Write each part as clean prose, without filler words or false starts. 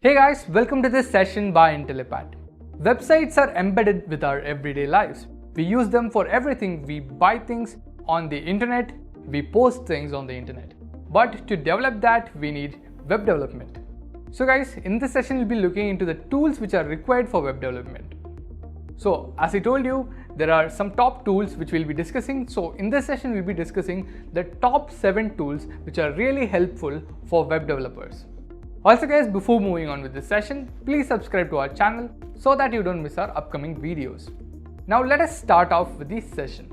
Hey guys, welcome to this session by Intellipaat. Websites are embedded with our everyday lives. We use them for everything. We buy things on the internet, we post things on the internet. But to develop that, we need web development. So guys, in this session, we'll be looking into the tools which are required for web development. So as I told you, there are some top tools which we'll be discussing. So in this session, we'll be discussing the top 7 tools which are really helpful for web developers. Also guys, before moving on with this session, please subscribe to our channel so that you don't miss our upcoming videos. Now let us start off with this session.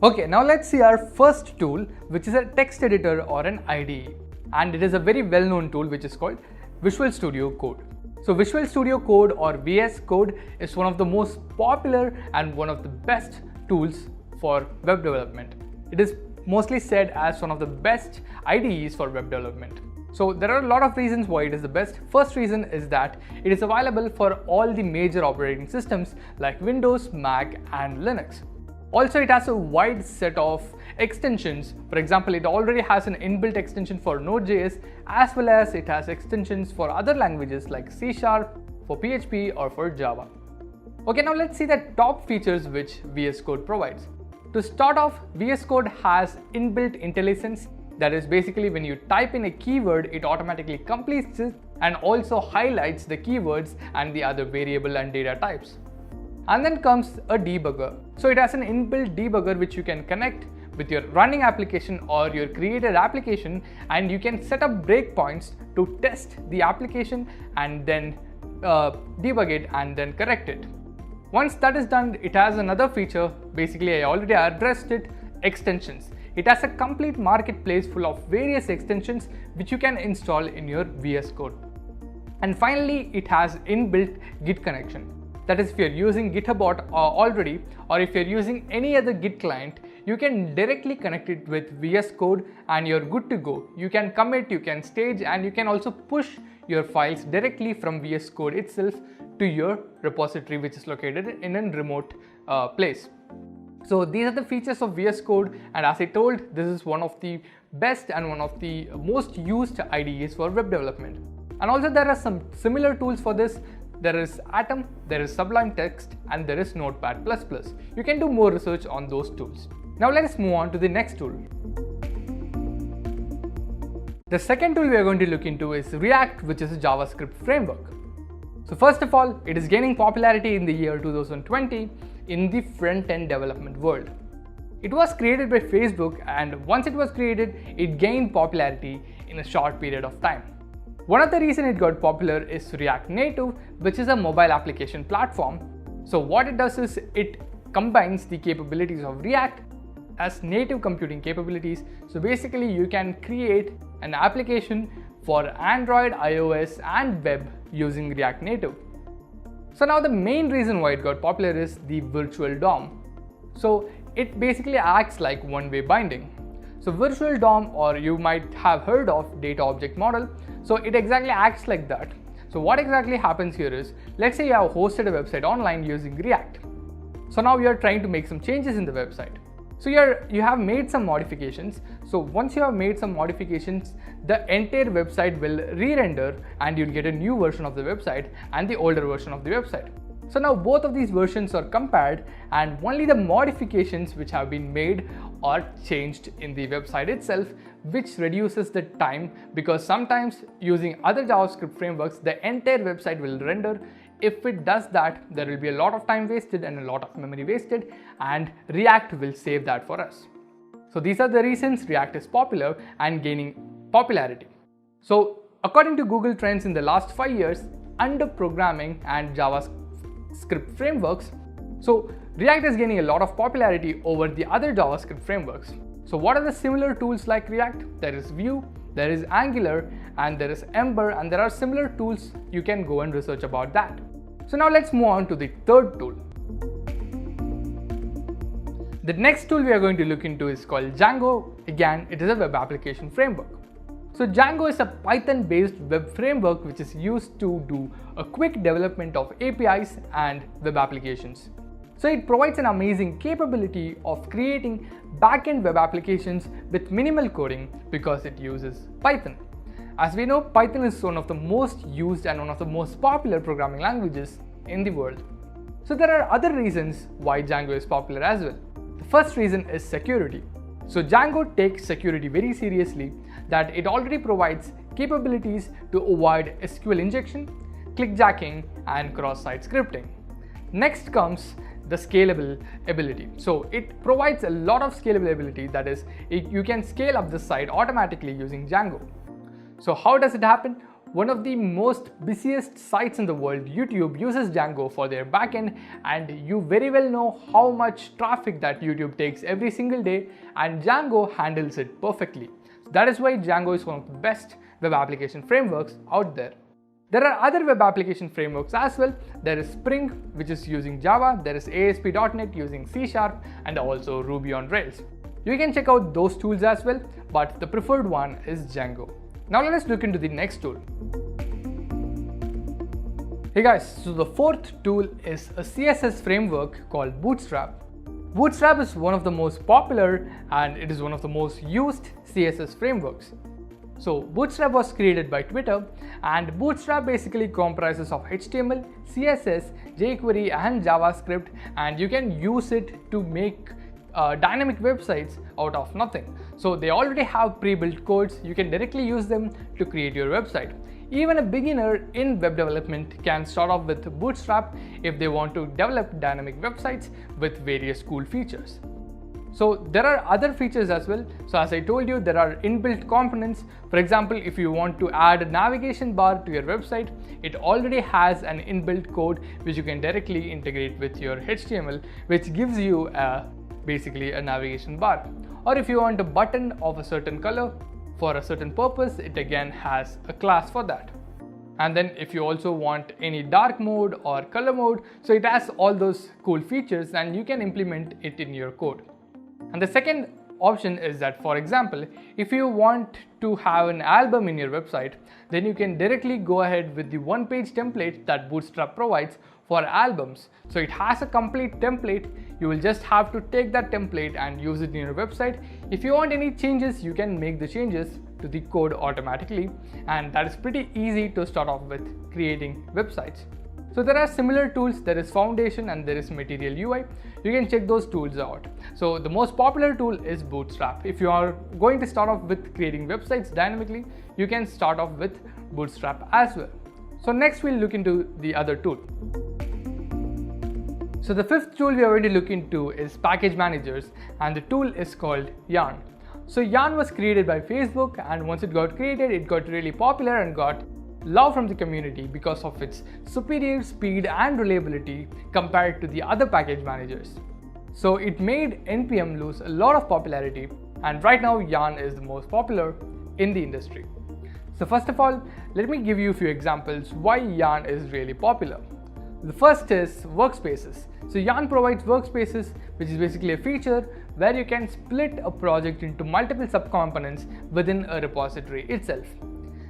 Okay, now let's see our first tool, which is a text editor or an IDE. And it is a very well-known tool which is called Visual Studio Code. So Visual Studio Code or VS Code is one of the most popular and one of the best tools for web development. It is mostly said as one of the best IDEs for web development. So there are a lot of reasons why it is the best. First reason is that it is available for all the major operating systems like Windows, Mac and Linux. Also, it has a wide set of extensions. For example, it already has an inbuilt extension for Node.js, as well as it has extensions for other languages like C#, for PHP or for Java. Okay, now let's see the top features which VS Code provides. To start off, VS Code has inbuilt IntelliSense. That is basically when you type in a keyword, it automatically completes it and also highlights the keywords and the other variable and data types. And then comes a debugger. So it has an inbuilt debugger which you can connect with your running application or your created application, and you can set up breakpoints to test the application and then debug it and then correct it. Once that is done, it has another feature. Basically, I already addressed it, extensions. It has a complete marketplace full of various extensions which you can install in your VS Code. And finally, it has inbuilt Git connection. That is, if you're using GitHub already, or if you're using any other Git client, you can directly connect it with VS Code and you're good to go. You can commit, you can stage, and you can also push your files directly from VS Code itself to your repository, which is located in a remote place. So these are the features of VS Code, and as I told, this is one of the best and one of the most used IDEs for web development. And also there are some similar tools for this. There is Atom, there is Sublime Text, and there is Notepad++. You can do more research on those tools. Now let us move on to the next tool. The second tool we are going to look into is React, which is a JavaScript framework. So first of all, it is gaining popularity in the year 2020 in the front-end development world. It was created by Facebook, and once it was created, it gained popularity in a short period of time. One of the reasons it got popular is React Native, which is a mobile application platform. So what it does is it combines the capabilities of React as native computing capabilities. So basically you can create an application for Android, iOS and web using React Native. So now the main reason why it got popular is the virtual DOM. So it basically acts like one-way binding. So virtual DOM, or you might have heard of data object model, so it exactly acts like that. So what exactly happens here is, let's say you have hosted a website online using React. So now you're trying to make some changes in the website. So you have made some modifications. So once you have made some modifications, the entire website will re-render and you'll get a new version of the website and the older version of the website. So now both of these versions are compared, and only the modifications which have been made are changed in the website itself, which reduces the time, because sometimes using other JavaScript frameworks, the entire website will render. If it does that, there will be a lot of time wasted and a lot of memory wasted, and React will save that for us. So these are the reasons React is popular and gaining popularity. So according to Google Trends, in the last 5 years, under programming and JavaScript frameworks, so React is gaining a lot of popularity over the other JavaScript frameworks. So what are the similar tools like React? There is Vue, there is Angular, and there is Ember, and there are similar tools. You can go and research about that. So now let's move on to the third tool. The next tool we are going to look into is called Django. Again, it is a web application framework. So Django is a Python-based web framework which is used to do a quick development of APIs and web applications. So it provides an amazing capability of creating back-end web applications with minimal coding because it uses Python. As we know, Python is one of the most used and one of the most popular programming languages in the world. So there are other reasons why Django is popular as well. The first reason is security. So Django takes security very seriously, that it already provides capabilities to avoid SQL injection, clickjacking, and cross-site scripting. Next comes the scalable ability. So it provides a lot of scalable ability, that is, you can scale up the site automatically using Django. So how does it happen? One of the most busiest sites in the world, YouTube, uses Django for their backend, and you very well know how much traffic that YouTube takes every single day, and Django handles it perfectly. That is why Django is one of the best web application frameworks out there. There are other web application frameworks as well. There is Spring, which is using Java, there is ASP.NET using C#, and also Ruby on Rails. You can check out those tools as well, but the preferred one is Django. Now let us look into the next tool. Hey guys, so the fourth tool is a CSS framework called Bootstrap. Bootstrap is one of the most popular and it is one of the most used CSS frameworks. So Bootstrap was created by Twitter, and Bootstrap basically comprises of HTML, CSS, jQuery and JavaScript, and you can use it to make dynamic websites out of nothing. So they already have pre-built codes, you can directly use them to create your website. Even a beginner in web development can start off with Bootstrap if they want to develop dynamic websites with various cool features. So there are other features as well. So as I told you, there are inbuilt components. For example, if you want to add a navigation bar to your website, it already has an inbuilt code which you can directly integrate with your HTML, which gives you basically a navigation bar. Or if you want a button of a certain color for a certain purpose, it again has a class for that. And then if you also want any dark mode or color mode, so it has all those cool features and you can implement it in your code. And the second option is that, for example, if you want to have an album in your website, then you can directly go ahead with the one-page template that Bootstrap provides for albums. So it has a complete template. You will just have to take that template and use it in your website. If you want any changes, you can make the changes to the code automatically, and that is pretty easy to start off with creating websites. So there are similar tools. There is Foundation and there is Material UI. You can check those tools out. So the most popular tool is Bootstrap. If you are going to start off with creating websites dynamically, you can start off with Bootstrap as well. So next we'll look into the other tool. So the fifth tool we are going to look into is package managers, and the tool is called Yarn. So Yarn was created by Facebook, and once it got created, it got really popular and got love from the community because of its superior speed and reliability compared to the other package managers. So it made NPM lose a lot of popularity, and right now Yarn is the most popular in the industry. So first of all, let me give you a few examples why Yarn is really popular. The first is workspaces. So Yarn provides workspaces, which is basically a feature where you can split a project into multiple subcomponents within a repository itself.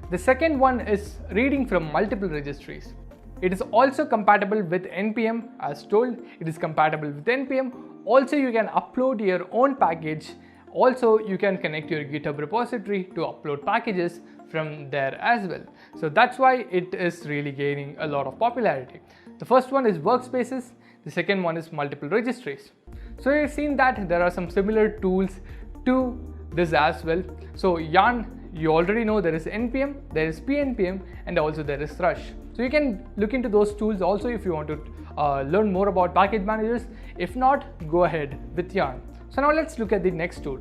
The second one is reading from multiple registries. It is also compatible with NPM. As told, it is compatible with NPM. Also, you can upload your own package. Also, you can connect your GitHub repository to upload packages from there as well. So that's why it is really gaining a lot of popularity. The first one is workspaces. The second one is multiple registries. So you've seen that there are some similar tools to this as well. So Yarn, you already know there is NPM, there is PNPM, and also there is Thrush. So you can look into those tools also if you want to learn more about package managers. If not, go ahead with Yarn. So now let's look at the next tool.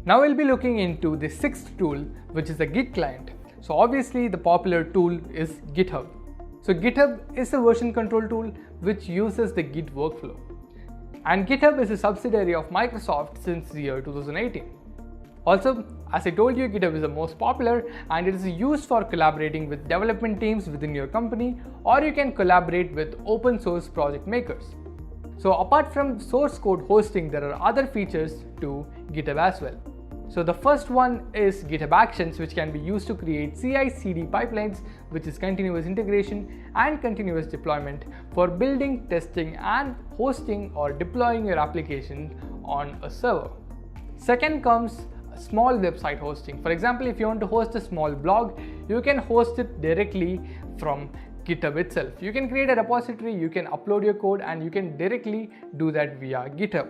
Now we'll be looking into the sixth tool, which is the Git client. So obviously the popular tool is GitHub. So GitHub is a version control tool which uses the Git workflow. And GitHub is a subsidiary of Microsoft since the year 2018. Also, as I told you, GitHub is the most popular and it is used for collaborating with development teams within your company, or you can collaborate with open source project makers. So apart from source code hosting, there are other features to GitHub as well. So the first one is GitHub Actions, which can be used to create CI/CD pipelines, which is continuous integration and continuous deployment for building, testing and hosting or deploying your application on a server. Second comes small website hosting. For example, if you want to host a small blog, you can host it directly from GitHub itself. You can create a repository, you can upload your code, and you can directly do that via GitHub.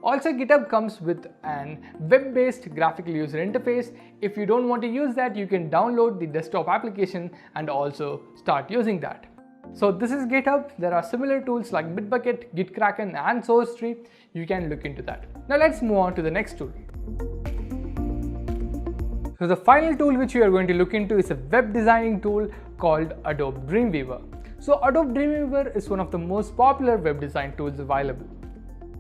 Also, GitHub comes with an web-based graphical user interface. If you don't want to use that, you can download the desktop application and also start using that. So this is GitHub. There are similar tools like Bitbucket, Gitkraken, and SourceTree. You can look into that. Now let's move on to the next tool. So the final tool which we are going to look into is a web designing tool called Adobe Dreamweaver. So Adobe Dreamweaver is one of the most popular web design tools available.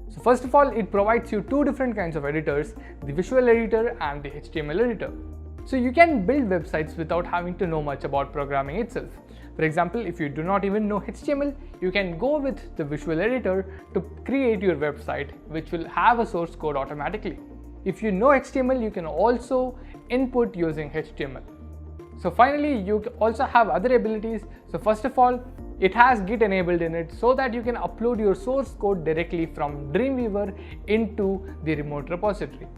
So first of all, it provides you two different kinds of editors, the visual editor and the HTML editor. So you can build websites without having to know much about programming itself. For example, if you do not even know HTML, you can go with the visual editor to create your website, which will have a source code automatically. If you know HTML, you can also input using HTML. So finally, you also have other abilities. So first of all, it has Git enabled in it so that you can upload your source code directly from Dreamweaver into the remote repository.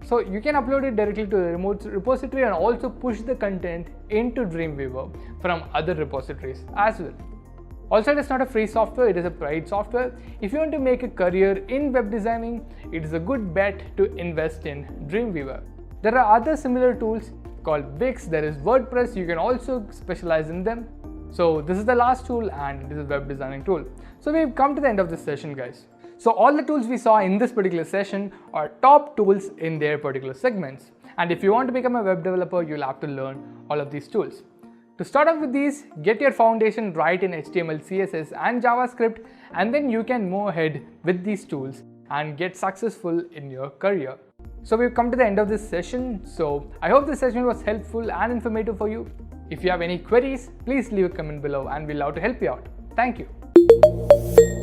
So you can upload it directly to the remote repository and also push the content into Dreamweaver from other repositories as well. Also, it is not a free software, it is a paid software. If you want to make a career in web designing, it is a good bet to invest in Dreamweaver. There are other similar tools called Wix, there is WordPress, you can also specialize in them. So this is the last tool and this is a web designing tool. So we've come to the end of this session, guys. So all the tools we saw in this particular session are top tools in their particular segments. And if you want to become a web developer, you'll have to learn all of these tools. To start off with these, get your foundation right in HTML, CSS and JavaScript, and then you can move ahead with these tools and get successful in your career. So we've come to the end of this session. So I hope this session was helpful and informative for you. If you have any queries, please leave a comment below and we'll love to help you out. Thank you.